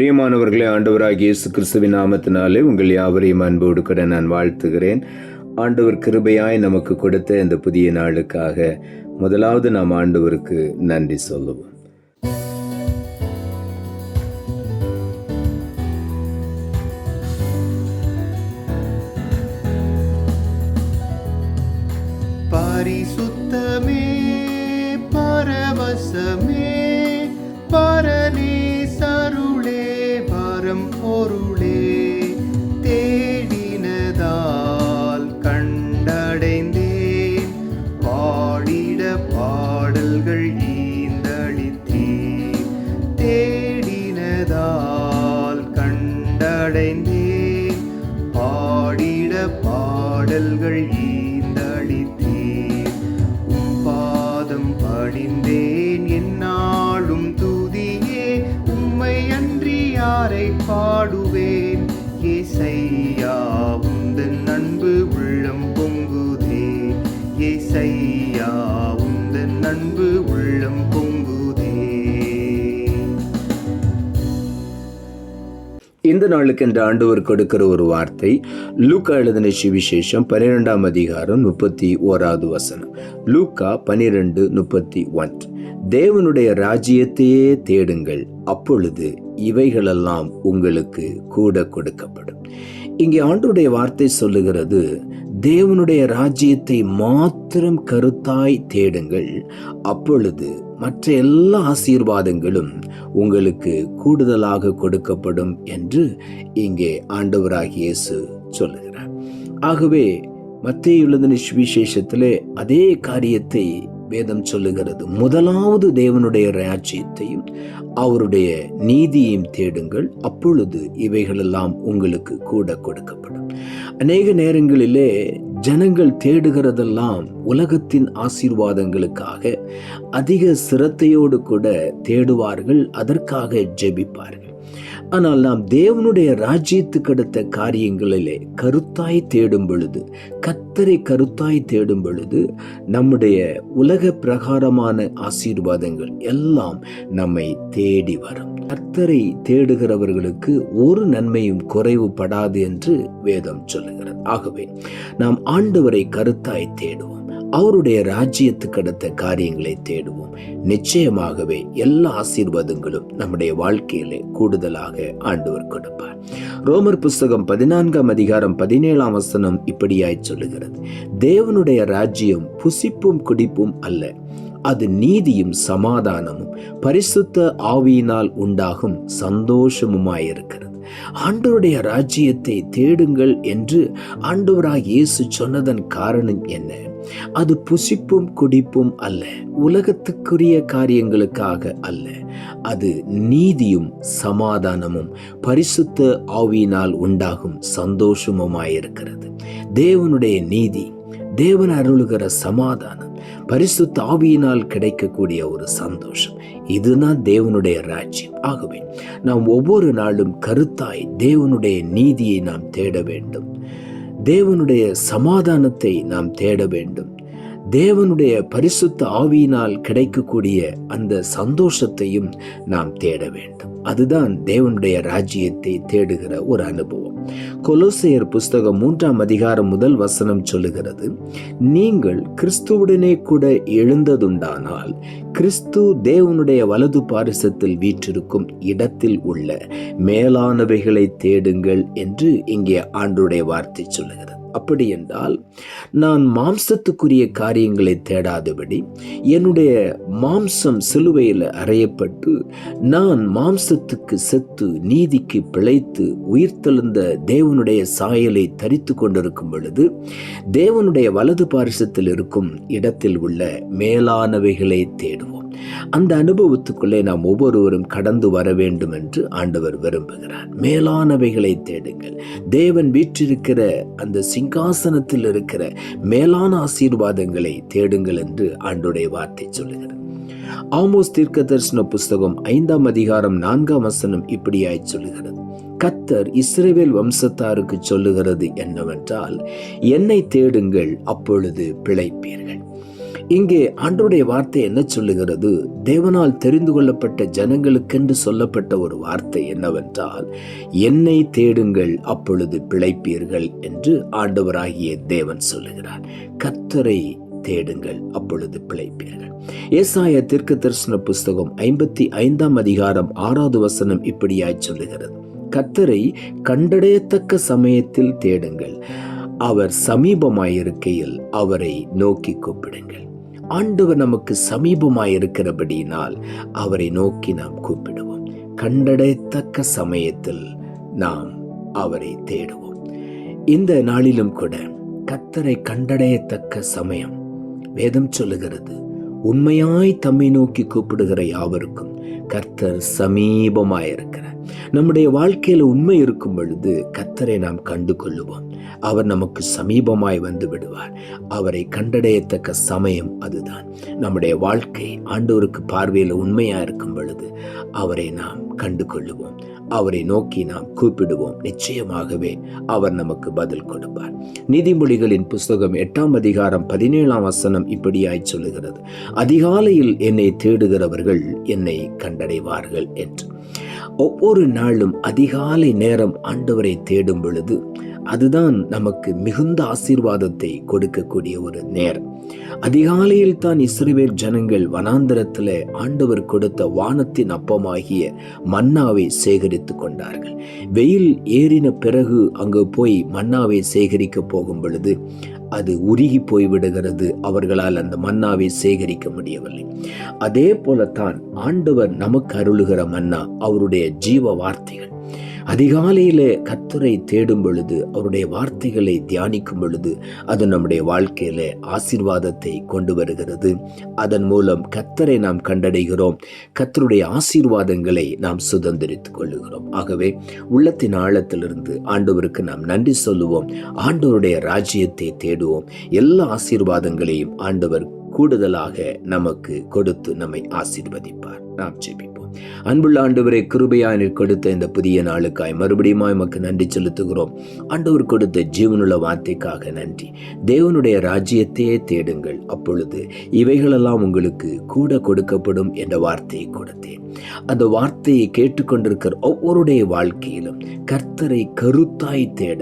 பிரியமானவர்களே, ஆண்டவராகிய இயேசு கிறிஸ்துவின் நாமத்தினாலே உங்கள் யாவரையும் அன்போடு கூட நான் வாழ்த்துகிறேன். ஆண்டவர் கிருபையாய் நமக்கு கொடுத்த இந்த புதிய நாளுக்காக முதலாவது நாம் ஆண்டவருக்கு நன்றி சொல்லுவோம். பரிசுத்தமே பரவசமே பரனே சருளே வரம் பொருளே தேடினதால் கண்டடைந்தேன் பாடிட பாடல்கள் ஈந்தளித்தேன் தேடினதால் கண்டடைந்தேன் பாடிட பாடல்கள் ஈந்தளித்தேன் பாதம் படிந்தேன் என்னாலும் துதியே உம்மை அன்றி யாரை பாடுவேன் ஏசையா உந்தன் அன்பு உள்ளம் பொங்குதே ஏசையா உந்தன் அன்பு உள்ளம் பொங்குதே. இந்த நாளுக்கு என்று ஆண்டவர் கொடுக்கிற ஒரு வார்த்தை லூக்கா எழுதின சுவிசேஷம் 12ஆம் அதிகாரம் 31வது வசனம். லூக்கா 12:31. தேவனுடைய ராஜ்யத்தையே தேடுங்கள், அப்பொழுது இவைகளெல்லாம் உங்களுக்கு கூட கொடுக்கப்படும். இங்கே ஆண்டவருடைய வார்த்தை சொல்லுகிறது, தேவனுடைய ராஜ்யத்தை மாத்திரம் கருத்தாய் தேடுங்கள், அப்பொழுது மற்ற எல்லா ஆசீர்வாதங்களும் உங்களுக்கு கூடுதலாக கொடுக்கப்படும் என்று இங்கே ஆண்டவராகிய இயேசு சொல்லுகிறார். ஆகவே மத்தேயு எழுதின சுவிசேஷத்திலே அதே காரியத்தை வேதம் சொல்லுகிறது. முதலாவது தேவனுடைய ராஜ்யத்தையும் அவருடைய நீதியையும் தேடுங்கள், அப்பொழுது இவைகளெல்லாம் உங்களுக்கு கூட கொடுக்கப்படும். அநேக நேரங்களிலே ஜனங்கள் தேடுகிறதெல்லாம் உலகத்தின் ஆசீர்வாதங்களுக்காக அதிக சிரத்தையோடு கூட தேடுவார்கள், அதற்காக ஜெபிப்பார்கள். ஆனால் நாம் தேவனுடைய ராஜ்யத்துக்கு அடுத்த காரியங்களிலே கருத்தாய் தேடும் பொழுது, கர்த்தரை கருத்தாய் தேடும் பொழுது, நம்முடைய உலக பிரகாரமான ஆசீர்வாதங்கள் எல்லாம் நம்மை தேடி வரும். கர்த்தரை தேடுகிறவர்களுக்கு ஒரு நன்மையும் குறைவுபடாது என்று வேதம் சொல்லுகிறது. ஆகவே நாம் ஆண்டவரை கருத்தாய் தேடுவோம், அவருடைய ராஜ்யத்துக்கு அடுத்த காரியங்களை தேடுவோம். நிச்சயமாகவே எல்லா ஆசீர்வாதங்களும் நம்முடைய வாழ்க்கையிலே கூடுதலாக ஆண்டவர் கொடுப்பார். ரோமர் புஸ்தகம் 14ஆம் அதிகாரம் 17ஆம் வசனம் இப்படியாய் சொல்லுகிறது, தேவனுடைய ராஜ்யம் புசிப்பும் குடிப்பும் அல்ல, அது நீதியும் சமாதானமும் பரிசுத்த ஆவியினால் உண்டாகும் சந்தோஷமுமாயிருக்கிறது. ஆண்டவருடைய ராஜ்யத்தை தேடுங்கள் என்று ஆண்டவராகிய இயேசு சொன்னதன் காரணம் என்ன? அது புசிப்பும் குடிப்பும் அல்ல, உலகத்துக்குரிய காரியங்களுக்காக அல்ல, அது நீதியும் சமாதானமும் பரிசுத்த ஆவியினால் உண்டாகும் சந்தோஷமுமாயிருக்கிறது. தேவனுடைய நீதி, தேவன் அருளுகிற சமாதானம், பரிசுத்த ஆவியினால் கிடைக்கக்கூடிய ஒரு சந்தோஷம், இதுதான் தேவனுடைய ராஜ்யம். ஆகவே நாம் ஒவ்வொரு நாளும் கருத்தாய் தேவனுடைய நீதியை நாம் தேட வேண்டும், தேவனுடைய சமாதானத்தை நாம் தேட வேண்டும், தேவனுடைய பரிசுத்த ஆவியினால் கிடைக்கக்கூடிய அந்த சந்தோஷத்தையும் நாம் தேட வேண்டும். அதுதான் தேவனுடைய ராஜ்யத்தை தேடுகிற ஒரு அனுபவம். கொலோசையர் புஸ்தகம் 3ஆம் அதிகாரம் 1 வசனம் சொல்லுகிறது, நீங்கள் கிறிஸ்துவுடனே கூட எழுந்ததுண்டானால் கிறிஸ்து தேவனுடைய வலது பாரிசத்தில் வீற்றிருக்கும் இடத்தில் உள்ள மேலானவைகளை தேடுங்கள் என்று இங்கே ஆண்டவருடைய வார்த்தை சொல்லுகிறது. அப்படி என்றால் நான் மாம்சத்துக்குரிய காரியங்களை தேடாதபடி, என்னுடைய மாம்சம் சிலுவையில் அறையப்பட்டு நான் மாம்சத்துக்கு செத்து நீதிக்கு பிழைத்து உயிர்த்தெழுந்த தேவனுடைய சாயலை தரித்து கொண்டிருக்கும் பொழுது, தேவனுடைய வலது பாரிசத்தில் இருக்கும் இடத்தில் உள்ள மேலானவைகளை தேடுவோம். அந்த அனுபவத்துக்குள்ளே நாம் ஒவ்வொருவரும் கடந்து வர வேண்டும் என்று ஆண்டவர் விரும்புகிறார். மேலானவைகளை தேடுங்கள், தேவன் வீற்றிருக்கிற அந்த சிங்காசனத்தில் இருக்கிற மேலான ஆசீர்வாதங்களை தேடுங்கள் என்று ஆண்டவருடைய வார்த்தை சொல்லுகிறது. ஆமோஸ் தீர்க்கதரிசன புஸ்தகம் 5ஆம் அதிகாரம் 4ஆம் வசனம் இப்படியாய் சொல்லுகிறது, கர்த்தர் இஸ்ரவேல் வம்சத்தாருக்கு சொல்லுகிறது என்னவென்றால், என்னை தேடுங்கள், அப்பொழுது பிழைப்பீர்கள். இங்கே ஆண்டவருடைய வார்த்தை என்ன சொல்லுகிறது? தேவனால் தெரிந்து கொள்ளப்பட்ட ஜனங்களுக்கென்று சொல்லப்பட்ட ஒரு வார்த்தை என்னவென்றால், என்னை தேடுங்கள் அப்பொழுது பிழைப்பீர்கள் என்று ஆண்டவராகிய தேவன் சொல்லுகிறார். கர்த்தரை தேடுங்கள் அப்பொழுது பிழைப்பீர்கள். ஏசாயா தீர்க்கதரிசன புஸ்தகம் 55 அதிகாரம் 6வது வசனம் இப்படியாய் சொல்லுகிறது, கர்த்தரை கண்டடையத்தக்க சமயத்தில் தேடுங்கள், அவர் சமீபமாயிருக்கையில் அவரை நோக்கி கூப்பிடுங்கள். ஆண்டவர் நமக்கு சமீபமாயிருக்கிறபடியினால் அவரை நோக்கி நாம் கூப்பிடுவோம். கண்டடையத்தக்க சமயத்தில் நாம் அவரை தேடுவோம். இந்த நாளிலும் கூட கர்த்தரை கண்டடையத்தக்க சமயம் வேதம் சொல்லுகிறது, உண்மையாய் தம்மை நோக்கி கூப்பிடுகிற யாவருக்கும் கர்த்தர் சமீபமாயிருக்கிறார். நம்முடைய வாழ்க்கையில உண்மை இருக்கும் பொழுது கர்த்தரை நாம் கண்டு கொள்ளுவோம். அவர் நமக்கு சமீபமாய் வந்து விடுவார். அவரை கண்டடையத்தக்க சமயம் அதுதான். நம்முடைய வாழ்க்கை ஆண்டவருக்கு பார்வையில் உண்மையா இருக்கும் பொழுது அவரை நாம் கண்டு கொள்ளுவோம். அவரை நோக்கி நாம் கூப்பிடுவோம். நிச்சயமாகவே அவர் நமக்கு பதில் கொடுப்பார். நீதிமொழிகளின் புஸ்தகம் 8 அதிகாரம் 17 வசனம் இப்படியாய் சொல்லுகிறது, அதிகாலையில் என்னை தேடுகிறவர்கள் என்னை கண்டடைவார்கள் என்று. ஒவ்வொரு நாளும் அதிகாலை நேரம் ஆண்டவரை தேடும் பொழுது அதுதான் நமக்கு மிகுந்த ஆசீர்வாதத்தை கொடுக்கக்கூடிய ஒரு நேரம். அதிகாலையில் தான் இஸ்ரவேல் ஜனங்கள் வனாந்தரத்தில் ஆண்டவர் கொடுத்த வானத்தின் அப்பமாகிய மன்னாவை சேகரித்து கொண்டார்கள். வெயில் ஏறின பிறகு அங்கு போய் மன்னாவை சேகரிக்க போகும் பொழுது அது உருகி போய்விடுகிறது. அவர்களால் அந்த மன்னாவை சேகரிக்க முடியவில்லை. அதே போலத்தான் ஆண்டவர் நமக்கு அருளுகிற மன்னா அவருடைய ஜீவ வார்த்தைகள். அதிகாலையிலே கர்த்தரை தேடும் பொழுது, அவருடைய வார்த்தைகளை தியானிக்கும் பொழுது அது நம்முடைய வாழ்க்கையிலே ஆசீர்வாதத்தை கொண்டு வருகிறது. அதன் மூலம் கர்த்தரை நாம் கண்டடைகிறோம். கர்த்தருடைய ஆசீர்வாதங்களை நாம் சுதந்திரித்துக் கொள்ளுகிறோம். ஆகவே உள்ளத்தின் ஆழத்திலிருந்து ஆண்டவருக்கு நாம் நன்றி சொல்லுவோம். ஆண்டவருடைய ராஜ்யத்தை தேடுவோம். எல்லா ஆசீர்வாதங்களையும் ஆண்டவர் கூடுதலாக நமக்கு கொடுத்து நம்மை ஆசீர்வதிப்பார். நாம் ஜெபிப்போம். அன்புள்ள ஆண்டவரே, கிருபையாய் நீர் கொடுத்த இந்த புதிய நாளுக்காய் மறுபடியும் உமக்கு நன்றி செலுத்துகிறோம். ஆண்டவர் கொடுத்த ஜீவனுள்ள வார்த்தைக்காக நன்றி. தேவனுடைய ராஜ்யத்தையே தேடுங்கள், அப்பொழுது இவைகளெல்லாம் உங்களுக்கு கூட கொடுக்கப்படும் என்ற வார்த்தையை கொடுத்தேன். அந்த வார்த்தையை கேட்டுக்கொண்டிருக்கிற ஒவ்வொருடைய வாழ்க்கையிலும் கர்த்தரை கருத்தாய் தேட,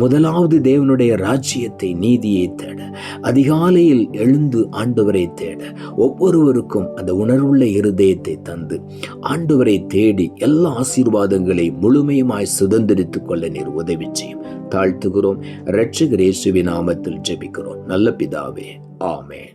முதலாவது தேவனுடைய ராஜ்யத்தை நீதியை தேட, அதிகாலையில் எழுந்து ஆண்டவரை தேட ஒவ்வொருவருக்கும் அந்த உணர்வுள்ள இருதயத்தை தந்து ஆண்டவரை தேடி எல்லா ஆசீர்வாதங்களை முழுமையுமாய் சுதந்திரித்துக் கொள்ள நீர் உதவி செய்யும். தாழ்த்துகிறோம். இரட்சகர் இயேசுவின் நாமத்தில் ஜெபிக்கிறோம் நல்ல பிதாவே, ஆமென்.